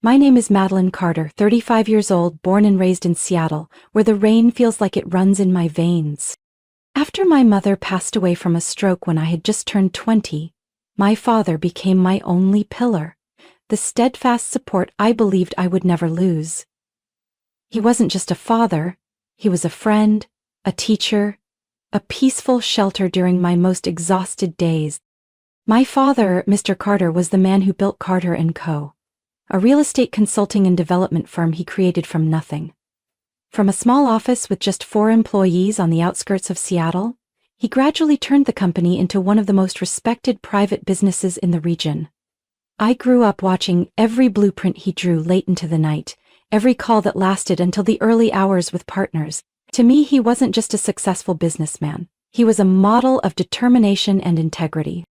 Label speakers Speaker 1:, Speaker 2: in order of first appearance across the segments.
Speaker 1: My name is Madeline Carter, 35 years old, born and raised in Seattle, where the rain feels like it runs in my veins. After my mother passed away from a stroke when I had just turned 20, my father became my only pillar, the steadfast support I believed I would never lose. He wasn't just a father, he was a friend, a teacher, a peaceful shelter during my most exhausted days. My father, Mr. Carter, was the man who built Carter & Co., a real estate consulting and development firm he created from nothing. From a small office with just 4 employees on the outskirts of Seattle, he gradually turned the company into one of the most respected private businesses in the region. I grew up watching every blueprint he drew late into the night, every call that lasted until the early hours with partners. To me, he wasn't just a successful businessman. He was a model of determination and integrity.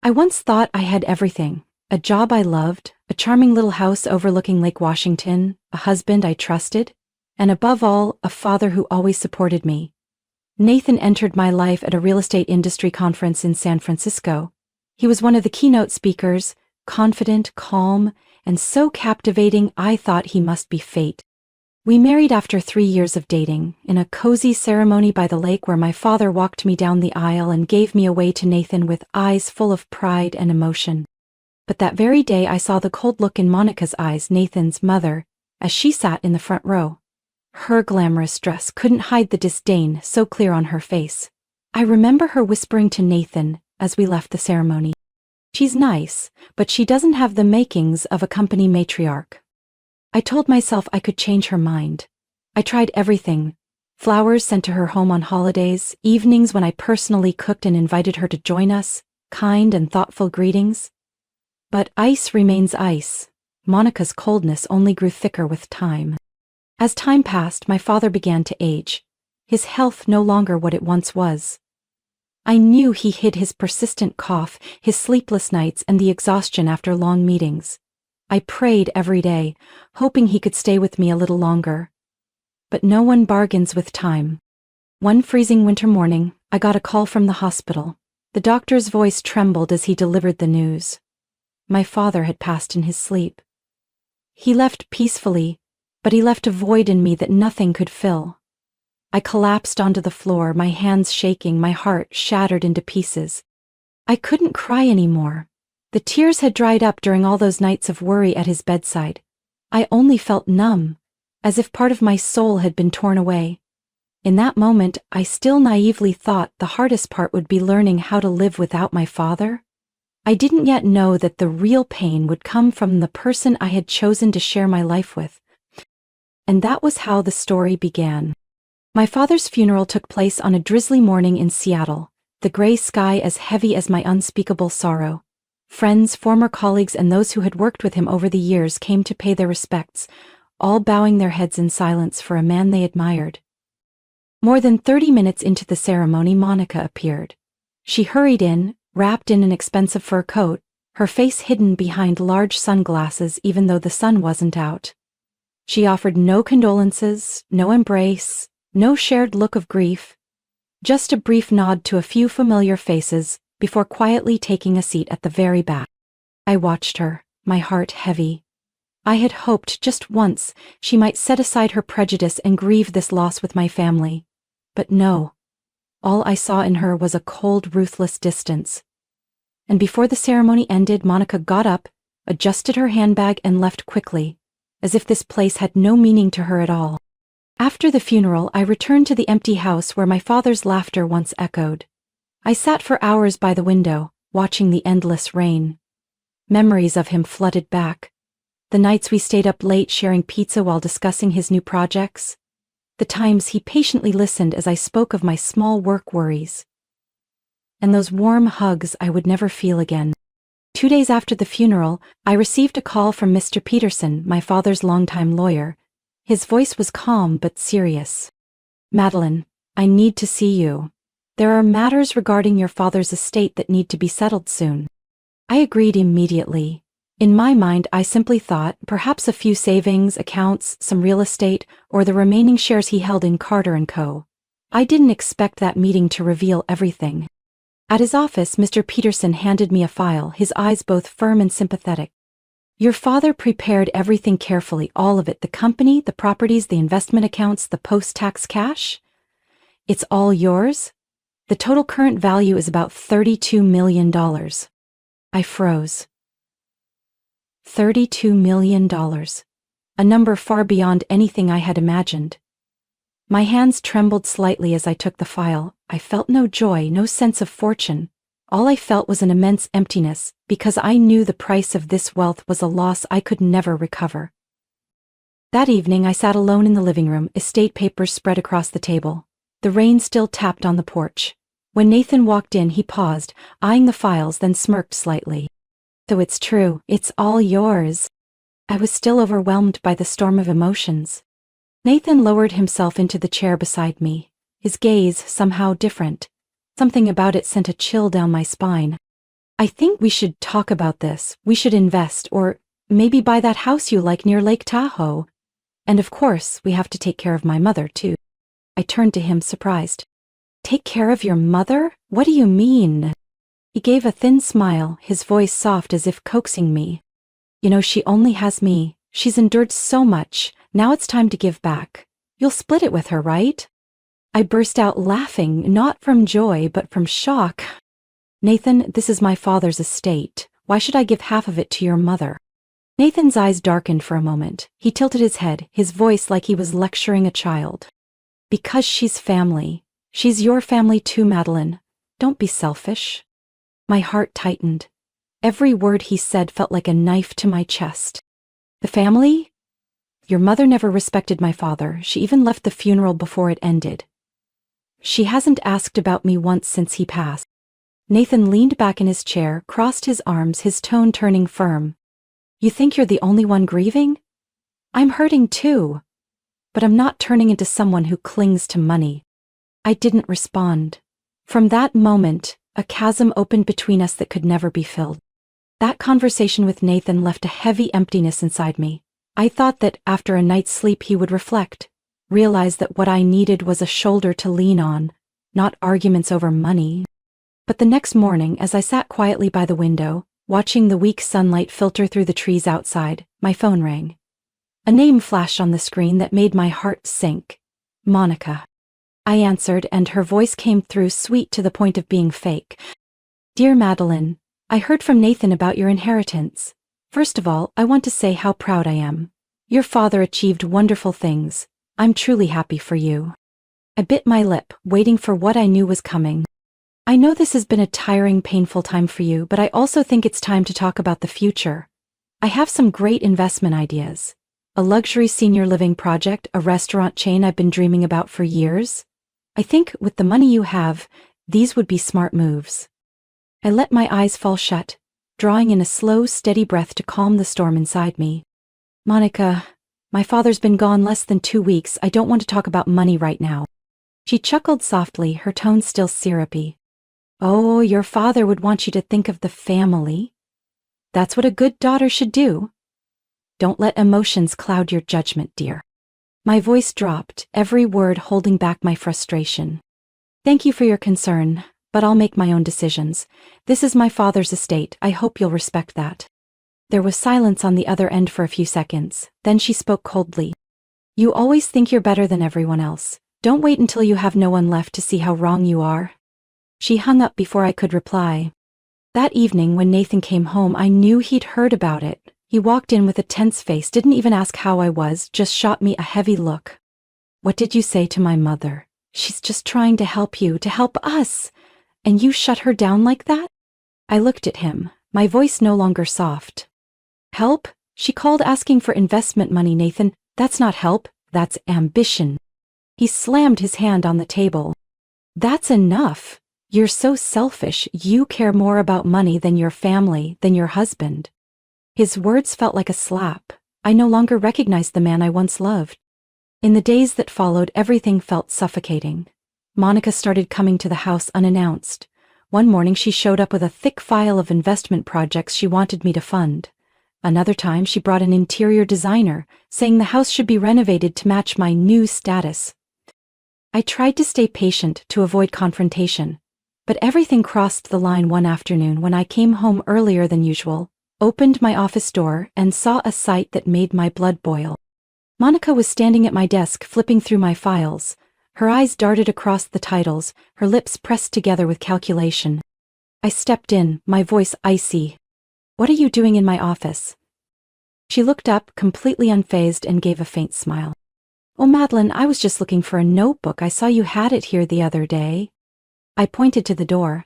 Speaker 1: I once thought I had everything: a job I loved, a charming little house overlooking Lake Washington, a husband I trusted, and above all, a father who always supported me. Nathan entered my life at a real estate industry conference in San Francisco. He was one of the keynote speakers, confident, calm, and so captivating I thought he must be fate. We married after 3 years of dating, in a cozy ceremony by the lake where my father walked me down the aisle and gave me away to Nathan with eyes full of pride and emotion. But that very day I saw the cold look in Monica's eyes, Nathan's mother, as she sat in the front row. Her glamorous dress couldn't hide the disdain so clear on her face. I remember her whispering to Nathan as we left the ceremony, "She's nice, but she doesn't have the makings of a company matriarch." I told myself I could change her mind. I tried everything: flowers sent to her home on holidays, evenings when I personally cooked and invited her to join us, kind and thoughtful greetings. But ice remains ice. Monica's coldness only grew thicker with time. As time passed, my father began to age, his health no longer what it once was. I knew he hid his persistent cough, his sleepless nights, and the exhaustion after long meetings. I prayed every day, hoping he could stay with me a little longer. But no one bargains with time. One freezing winter morning, I got a call from the hospital. The doctor's voice trembled as he delivered the news. My father had passed in his sleep. He left peacefully, but he left a void in me that nothing could fill. I collapsed onto the floor, my hands shaking, my heart shattered into pieces. I couldn't cry anymore. The tears had dried up during all those nights of worry at his bedside. I only felt numb, as if part of my soul had been torn away. In that moment, I still naively thought the hardest part would be learning how to live without my father. I didn't yet know that the real pain would come from the person I had chosen to share my life with. And that was how the story began. My father's funeral took place on a drizzly morning in Seattle, the gray sky as heavy as my unspeakable sorrow. Friends, former colleagues, and those who had worked with him over the years came to pay their respects, all bowing their heads in silence for a man they admired. More than 30 minutes into the ceremony, Monica appeared. She hurried in, wrapped in an expensive fur coat, her face hidden behind large sunglasses even though the sun wasn't out. She offered no condolences, no embrace, no shared look of grief, just a brief nod to a few familiar faces before quietly taking a seat at the very back. I watched her, my heart heavy. I had hoped just once she might set aside her prejudice and grieve this loss with my family. But no. All I saw in her was a cold, ruthless distance. And before the ceremony ended, Monica got up, adjusted her handbag, and left quickly, as if this place had no meaning to her at all. After the funeral, I returned to the empty house where my father's laughter once echoed. I sat for hours by the window, watching the endless rain. Memories of him flooded back. The nights we stayed up late sharing pizza while discussing his new projects. The times he patiently listened as I spoke of my small work worries. And those warm hugs I would never feel again. 2 days after the funeral, I received a call from Mr. Peterson, my father's longtime lawyer. His voice was calm but serious. "Madeline, I need to see you. There are matters regarding your father's estate that need to be settled soon." I agreed immediately. In my mind, I simply thought perhaps a few savings, accounts, some real estate, or the remaining shares he held in Carter & Co. I didn't expect that meeting to reveal everything. At his office, Mr. Peterson handed me a file, his eyes both firm and sympathetic. Your father prepared everything carefully, all of it, the company, the properties, the investment accounts, the post-tax cash. It's all yours? The total current value is about $32 million. I froze. $32 million. A number far beyond anything I had imagined. My hands trembled slightly as I took the file. I felt no joy, no sense of fortune. All I felt was an immense emptiness, because I knew the price of this wealth was a loss I could never recover. That evening I sat alone in the living room, estate papers spread across the table. The rain still tapped on the porch. When Nathan walked in, he paused, eyeing the files, then smirked slightly. So it's true, it's all yours. I was still overwhelmed by the storm of emotions. Nathan lowered himself into the chair beside me, his gaze somehow different. Something about it sent a chill down my spine. I think we should talk about this. We should invest, or maybe buy that house you like near Lake Tahoe. And of course, we have to take care of my mother, too. I turned to him, surprised. Take care of your mother? What do you mean? He gave a thin smile, his voice soft as if coaxing me. You know, she only has me. She's endured so much. Now it's time to give back. You'll split it with her, right? I burst out laughing, not from joy, but from shock. Nathan, this is my father's estate. Why should I give half of it to your mother? Nathan's eyes darkened for a moment. He tilted his head, his voice like he was lecturing a child. Because she's family. She's your family too, Madeline. Don't be selfish. My heart tightened. Every word he said felt like a knife to my chest. The family? Your mother never respected my father. She even left the funeral before it ended. She hasn't asked about me once since he passed. Nathan leaned back in his chair, crossed his arms, his tone turning firm. You think you're the only one grieving? I'm hurting too. But I'm not turning into someone who clings to money. I didn't respond. From that moment, a chasm opened between us that could never be filled. That conversation with Nathan left a heavy emptiness inside me. I thought that after a night's sleep he would reflect, realize that what I needed was a shoulder to lean on, not arguments over money. But the next morning, as I sat quietly by the window, watching the weak sunlight filter through the trees outside, my phone rang. A name flashed on the screen that made my heart sink. Monica. I answered, and her voice came through sweet to the point of being fake. Dear Madeline, I heard from Nathan about your inheritance. First of all, I want to say how proud I am. Your father achieved wonderful things. I'm truly happy for you. I bit my lip, waiting for what I knew was coming. I know this has been a tiring, painful time for you, but I also think it's time to talk about the future. I have some great investment ideas. A luxury senior living project, a restaurant chain I've been dreaming about for years. I think with the money you have, these would be smart moves. I let my eyes fall shut, drawing in a slow, steady breath to calm the storm inside me. Monica, my father's been gone less than 2 weeks. I don't want to talk about money right now. She chuckled softly, her tone still syrupy. Oh, your father would want you to think of the family. That's what a good daughter should do. Don't let emotions cloud your judgment, dear. My voice dropped, every word holding back my frustration. Thank you for your concern, but I'll make my own decisions. This is my father's estate. I hope you'll respect that. There was silence on the other end for a few seconds. Then she spoke coldly. You always think you're better than everyone else. Don't wait until you have no one left to see how wrong you are. She hung up before I could reply. That evening when Nathan came home, I knew he'd heard about it. He walked in with a tense face, didn't even ask how I was, just shot me a heavy look. What did you say to my mother? She's just trying to help you, to help us. And you shut her down like that? I looked at him, my voice no longer soft. Help? She called asking for investment money, Nathan. That's not help, that's ambition. He slammed his hand on the table. That's enough. You're so selfish. You care more about money than your family, than your husband. His words felt like a slap. I no longer recognized the man I once loved. In the days that followed, everything felt suffocating. Monica started coming to the house unannounced. One morning she showed up with a thick file of investment projects she wanted me to fund. Another time she brought an interior designer, saying the house should be renovated to match my new status. I tried to stay patient to avoid confrontation, but everything crossed the line one afternoon when I came home earlier than usual. opened my office door, and saw a sight that made my blood boil. Monica was standing at my desk flipping through my files. Her eyes darted across the titles, her lips pressed together with calculation. I stepped in, my voice icy. "What are you doing in my office?" She looked up, completely unfazed, and gave a faint smile. "Oh, Madeline, I was just looking for a notebook. I saw you had it here the other day." I pointed to the door.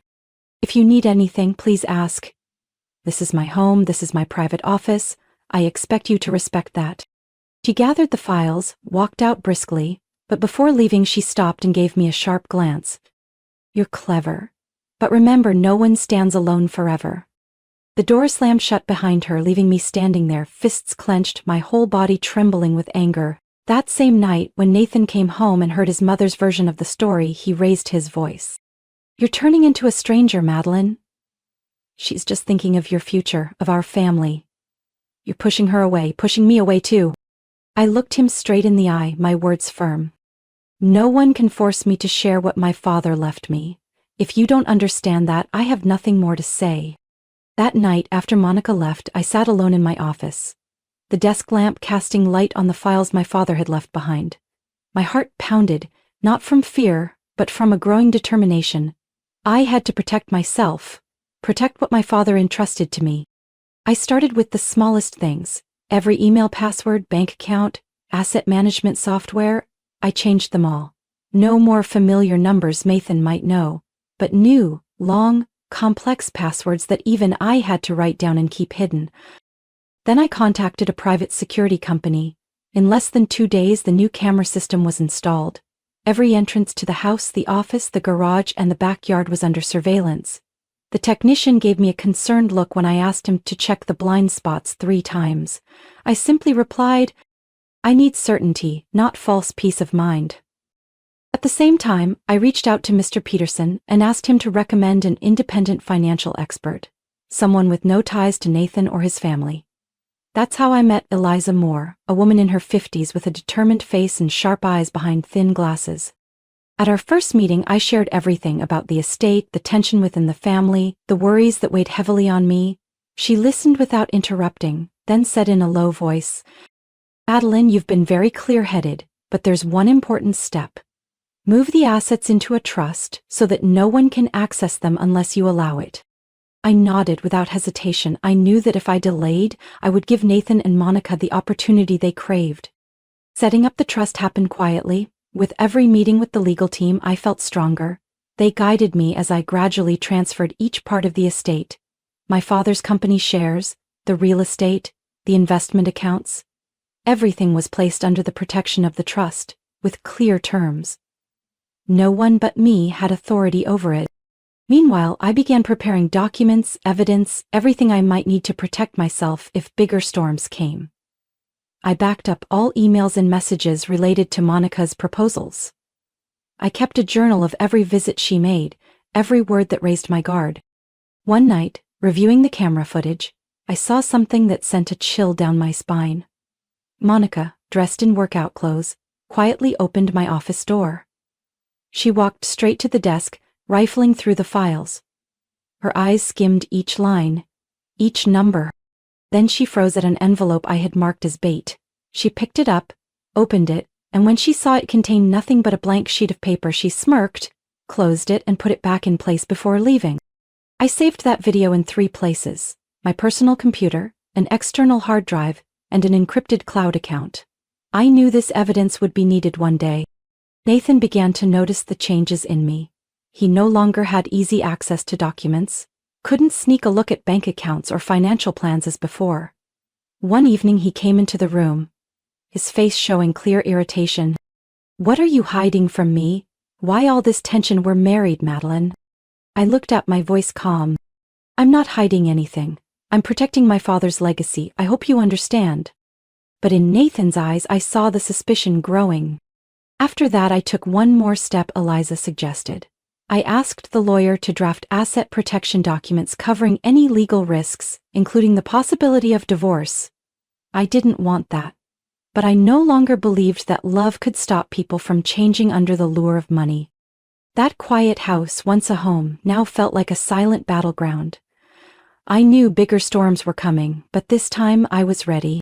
Speaker 1: "If you need anything, please ask. This is my home, this is my private office. I expect you to respect that." She gathered the files, walked out briskly, but before leaving she stopped and gave me a sharp glance. "You're clever. But remember, no one stands alone forever." The door slammed shut behind her, leaving me standing there, fists clenched, my whole body trembling with anger. That same night, when Nathan came home and heard his mother's version of the story, he raised his voice. "You're turning into a stranger, Madeline. She's just thinking of your future, of our family. You're pushing her away, pushing me away too." I looked him straight in the eye, my words firm. "No one can force me to share what my father left me. If you don't understand that, I have nothing more to say." That night, after Monica left, I sat alone in my office, the desk lamp casting light on the files my father had left behind. My heart pounded, not from fear, but from a growing determination. I had to protect myself, protect what my father entrusted to me. I started with the smallest things. Every email password, bank account, asset management software, I changed them all. No more familiar numbers Nathan might know, but new, long, complex passwords that even I had to write down and keep hidden. Then I contacted a private security company. In less than 2 days, the new camera system was installed. Every entrance to the house, the office, the garage, and the backyard was under surveillance. The technician gave me a concerned look when I asked him to check the blind spots 3 times. I simply replied, "I need certainty, not false peace of mind." At the same time, I reached out to Mr. Peterson and asked him to recommend an independent financial expert, someone with no ties to Nathan or his family. That's how I met Eliza Moore, a woman in her 50s with a determined face and sharp eyes behind thin glasses. At our first meeting, I shared everything about the estate, the tension within the family, the worries that weighed heavily on me. She listened without interrupting, then said in a low voice, "Adeline, you've been very clear-headed, but there's one important step. Move the assets into a trust so that no one can access them unless you allow it." I nodded without hesitation. I knew that if I delayed, I would give Nathan and Monica the opportunity they craved. Setting up the trust happened quietly. With every meeting with the legal team, I felt stronger. They guided me as I gradually transferred each part of the estate. My father's company shares, the real estate, the investment accounts. Everything was placed under the protection of the trust, with clear terms. No one but me had authority over it. Meanwhile, I began preparing documents, evidence, everything I might need to protect myself if bigger storms came. I backed up all emails and messages related to Monica's proposals. I kept a journal of every visit she made, every word that raised my guard. One night, reviewing the camera footage, I saw something that sent a chill down my spine. Monica, dressed in workout clothes, quietly opened my office door. She walked straight to the desk, rifling through the files. Her eyes skimmed each line, each number. Then she froze at an envelope I had marked as bait. She picked it up, opened it, and when she saw it contained nothing but a blank sheet of paper, she smirked, closed it, and put it back in place before leaving. I saved that video in 3 places: my personal computer, an external hard drive, and an encrypted cloud account. I knew this evidence would be needed one day. Nathan began to notice the changes in me. He no longer had easy access to documents, couldn't sneak a look at bank accounts or financial plans as before. One evening he came into the room, his face showing clear irritation. "What are you hiding from me? Why all this tension? We're married, Madeline." I looked up, my voice calm. "I'm not hiding anything. I'm protecting my father's legacy. I hope you understand." But in Nathan's eyes I saw the suspicion growing. After that I took one more step Eliza suggested. I asked the lawyer to draft asset protection documents covering any legal risks, including the possibility of divorce. I didn't want that. But I no longer believed that love could stop people from changing under the lure of money. That quiet house, once a home, now felt like a silent battleground. I knew bigger storms were coming, but this time I was ready.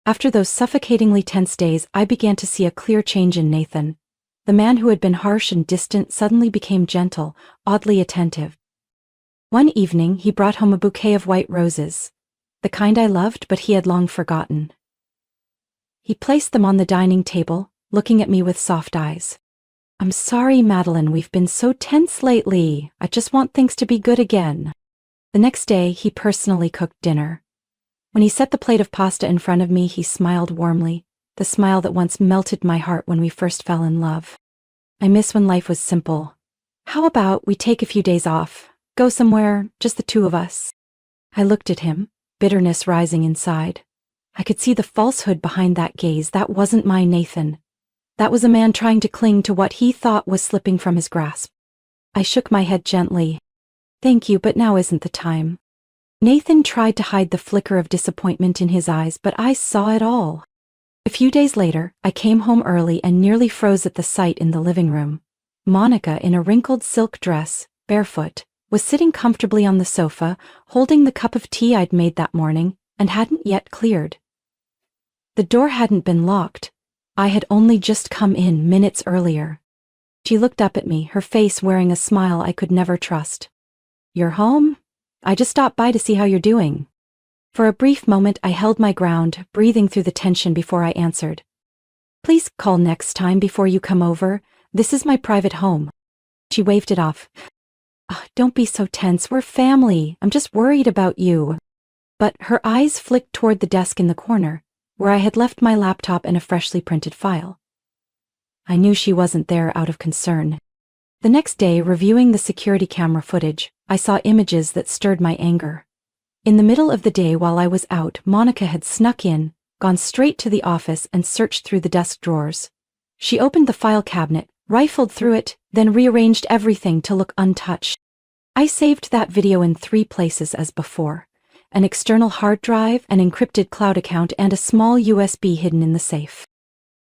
Speaker 1: After those suffocatingly tense days, I began to see a clear change in Nathan. The man who had been harsh and distant suddenly became gentle, oddly attentive. One evening, he brought home a bouquet of white roses, the kind I loved but he had long forgotten. He placed them on the dining table, looking at me with soft eyes. "I'm sorry, Madeline, we've been so tense lately. I just want things to be good again." The next day, he personally cooked dinner. When he set the plate of pasta in front of me, he smiled warmly, the smile that once melted my heart when we first fell in love. I miss when life was simple. "How about we take a few days off? Go somewhere, just the two of us?" I looked at him, bitterness rising inside. I could see the falsehood behind that gaze. That wasn't my Nathan. That was a man trying to cling to what he thought was slipping from his grasp. I shook my head gently. "Thank you, but now isn't the time." Nathan tried to hide the flicker of disappointment in his eyes, but I saw it all. A few days later, I came home early and nearly froze at the sight in the living room. Monica, in a wrinkled silk dress, barefoot, was sitting comfortably on the sofa, holding the cup of tea I'd made that morning and hadn't yet cleared. The door hadn't been locked. I had only just come in minutes earlier. She looked up at me, her face wearing a smile I could never trust. "You're home? I just stopped by to see how you're doing." For a brief moment I held my ground, breathing through the tension before I answered. "Please call next time before you come over. This is my private home." She waved it off. "Oh, don't be so tense, we're family. I'm just worried about you." But her eyes flicked toward the desk in the corner, where I had left my laptop and a freshly printed file. I knew she wasn't there out of concern. The next day, reviewing the security camera footage, I saw images that stirred my anger. In the middle of the day while I was out, Monica had snuck in, gone straight to the office and searched through the desk drawers. She opened the file cabinet, rifled through it, then rearranged everything to look untouched. I saved that video in 3 places as before: an external hard drive, an encrypted cloud account, and a small USB hidden in the safe.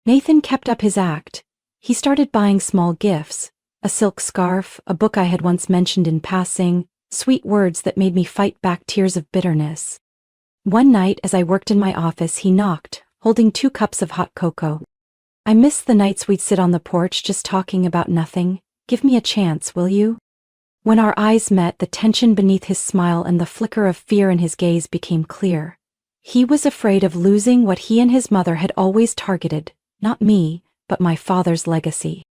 Speaker 1: Nathan kept up his act. He started buying small gifts: a silk scarf, a book I had once mentioned in passing, sweet words that made me fight back tears of bitterness. One night, as I worked in my office, he knocked, holding 2 cups of hot cocoa. "I miss the nights we'd sit on the porch just talking about nothing. Give me a chance, will you?" When our eyes met, the tension beneath his smile and the flicker of fear in his gaze became clear. He was afraid of losing what he and his mother had always targeted, not me, but my father's legacy.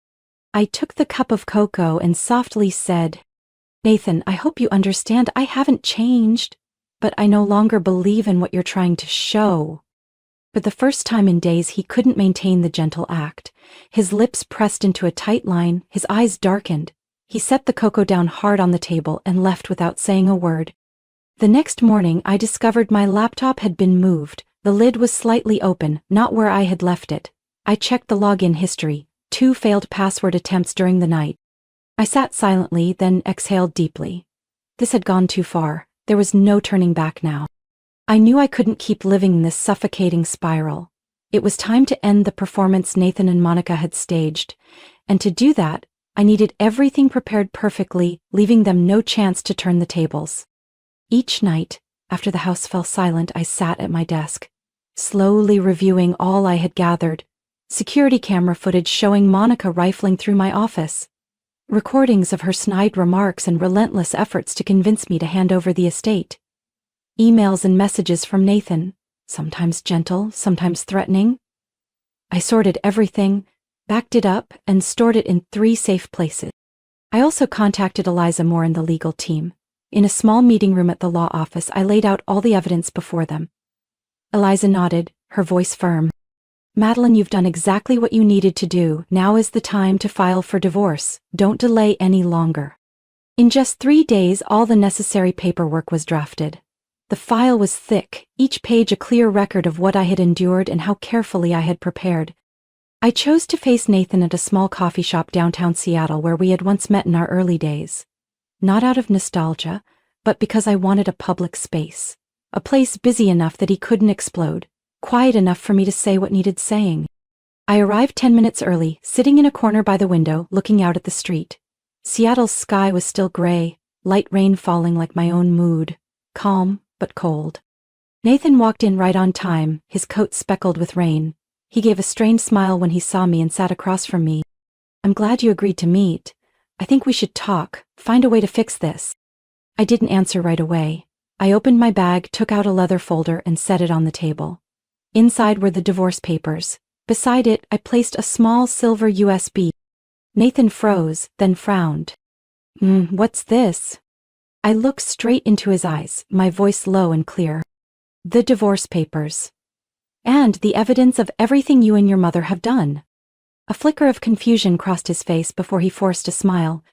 Speaker 1: I took the cup of cocoa and softly said, "Nathan, I hope you understand I haven't changed, but I no longer believe in what you're trying to show." For the first time in days, he couldn't maintain the gentle act. His lips pressed into a tight line, his eyes darkened. He set the cocoa down hard on the table and left without saying a word. The next morning, I discovered my laptop had been moved. The lid was slightly open, not where I had left it. I checked the login history: 2 failed password attempts during the night. I sat silently, then exhaled deeply. This had gone too far. There was no turning back now. I knew I couldn't keep living in this suffocating spiral. It was time to end the performance Nathan and Monica had staged, and to do that, I needed everything prepared perfectly, leaving them no chance to turn the tables. Each night, after the house fell silent, I sat at my desk, slowly reviewing all I had gathered: security camera footage showing Monica rifling through my office, recordings of her snide remarks and relentless efforts to convince me to hand over the estate, emails and messages from Nathan, sometimes gentle, sometimes threatening. I sorted everything, backed it up, and stored it in 3 safe places. I also contacted Eliza Moore and the legal team. In a small meeting room at the law office, I laid out all the evidence before them. Eliza nodded, her voice firm. "Madeline, you've done exactly what you needed to do. Now is the time to file for divorce. Don't delay any longer." In just 3 days, all the necessary paperwork was drafted. The file was thick, each page a clear record of what I had endured and how carefully I had prepared. I chose to face Nathan at a small coffee shop downtown Seattle where we had once met in our early days. Not out of nostalgia, but because I wanted a public space. A place busy enough that he couldn't explode, quiet enough for me to say what needed saying. I arrived 10 minutes early, sitting in a corner by the window, looking out at the street. Seattle's sky was still gray, light rain falling like my own mood. calm but cold. Nathan walked in right on time, his coat speckled with rain. He gave a strained smile when he saw me and sat across from me. "I'm glad you agreed to meet. I think we should talk, find a way to fix this." I didn't answer right away. I opened my bag, took out a leather folder, and set it on the table. Inside were the divorce papers. Beside it, I placed a small silver USB. Nathan froze, then frowned. What's this?" I looked straight into his eyes, my voice low and clear. "The divorce papers. And the evidence of everything you and your mother have done." A flicker of confusion crossed his face before he forced a smile.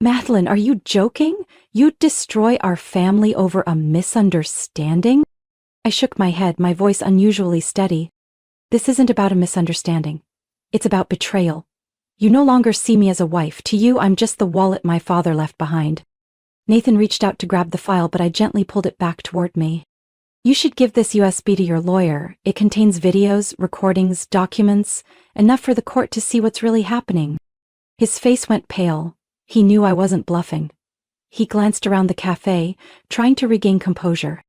Speaker 1: "Madeline, are you joking? You'd destroy our family over a misunderstanding?" I shook my head, my voice unusually steady. "This isn't about a misunderstanding. It's about betrayal. You no longer see me as a wife. To you, I'm just the wallet my father left behind." Nathan reached out to grab the file, but I gently pulled it back toward me. "You should give this USB to your lawyer. It contains videos, recordings, documents, enough for the court to see what's really happening." His face went pale. He knew I wasn't bluffing. He glanced around the cafe, trying to regain composure.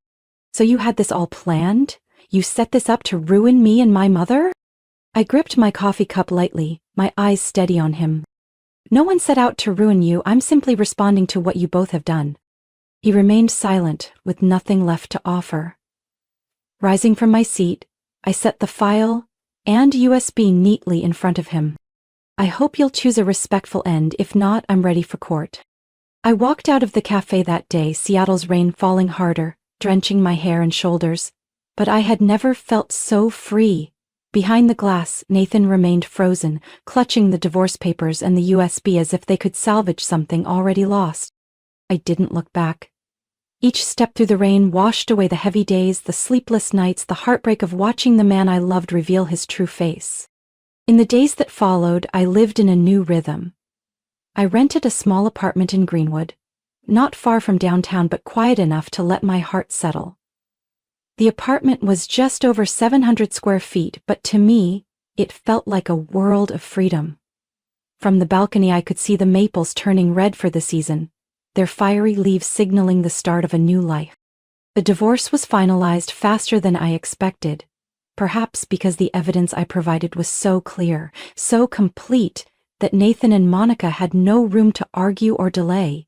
Speaker 1: "So you had this all planned? You set this up to ruin me and my mother?" I gripped my coffee cup lightly, my eyes steady on him. "No one set out to ruin you. I'm simply responding to what you both have done." He remained silent, with nothing left to offer. Rising from my seat, I set the file and USB neatly in front of him. "I hope you'll choose a respectful end. If not, I'm ready for court." I walked out of the cafe that day, Seattle's rain falling harder, drenching my hair and shoulders. But I had never felt so free. Behind the glass, Nathan remained frozen, clutching the divorce papers and the USB as if they could salvage something already lost. I didn't look back. Each step through the rain washed away the heavy days, the sleepless nights, the heartbreak of watching the man I loved reveal his true face. In the days that followed, I lived in a new rhythm. I rented a small apartment in Greenwood, not far from downtown but quiet enough to let my heart settle. The apartment was just over 700 square feet, but to me, it felt like a world of freedom. From the balcony I could see the maples turning red for the season, their fiery leaves signaling the start of a new life. The divorce was finalized faster than I expected, perhaps because the evidence I provided was so clear, so complete, that Nathan and Monica had no room to argue or delay.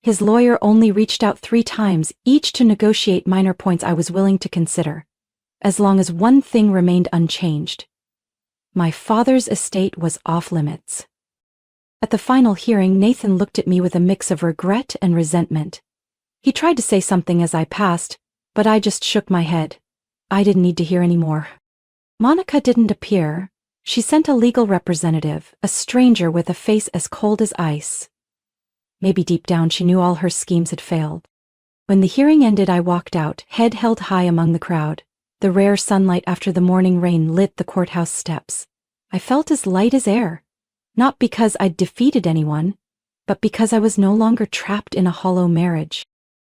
Speaker 1: His lawyer only reached out 3 times, each to negotiate minor points I was willing to consider, as long as one thing remained unchanged. My father's estate was off limits. At the final hearing, Nathan looked at me with a mix of regret and resentment. He tried to say something as I passed, but I just shook my head. I didn't need to hear any more. Monica didn't appear. She sent a legal representative, a stranger with a face as cold as ice. Maybe deep down she knew all her schemes had failed. When the hearing ended, I walked out, head held high among the crowd. The rare sunlight after the morning rain lit the courthouse steps. I felt as light as air, not because I'd defeated anyone, but because I was no longer trapped in a hollow marriage.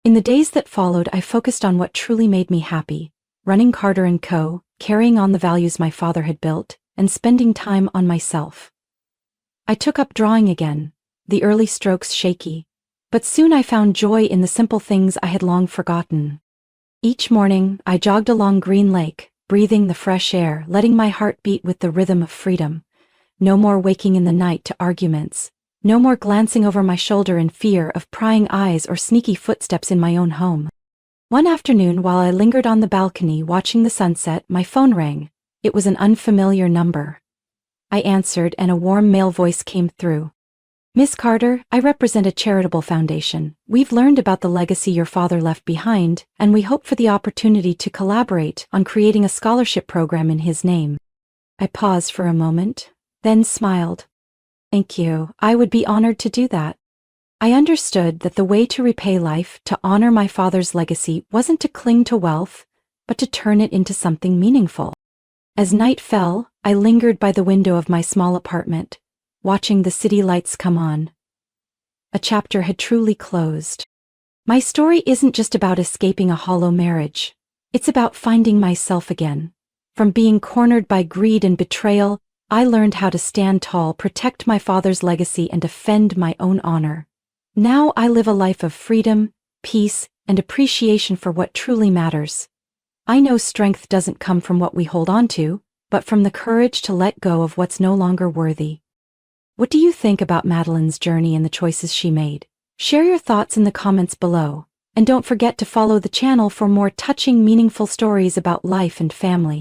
Speaker 1: In the days that followed, I focused on what truly made me happy, running Carter & Co., carrying on the values my father had built, and spending time on myself. I took up drawing again, the early strokes shaky, but soon I found joy in the simple things I had long forgotten. Each morning, I jogged along Green Lake, breathing the fresh air, letting my heart beat with the rhythm of freedom. No more waking in the night to arguments. No more glancing over my shoulder in fear of prying eyes or sneaky footsteps in my own home. One afternoon, while I lingered on the balcony watching the sunset, my phone rang. It was an unfamiliar number. I answered, and a warm male voice came through. "Miss Carter, I represent a charitable foundation. We've learned about the legacy your father left behind, and we hope for the opportunity to collaborate on creating a scholarship program in his name." I paused for a moment, then smiled. "Thank you. I would be honored to do that." I understood that the way to repay life, to honor my father's legacy, wasn't to cling to wealth, but to turn it into something meaningful. As night fell, I lingered by the window of my small apartment, watching the city lights come on. A chapter had truly closed. My story isn't just about escaping a hollow marriage. It's about finding myself again. From being cornered by greed and betrayal, I learned how to stand tall, protect my father's legacy, and defend my own honor. Now I live a life of freedom, peace, and appreciation for what truly matters. I know strength doesn't come from what we hold on to, but from the courage to let go of what's no longer worthy. What do you think about Madeline's journey and the choices she made? Share your thoughts in the comments below, and don't forget to follow the channel for more touching, meaningful stories about life and family.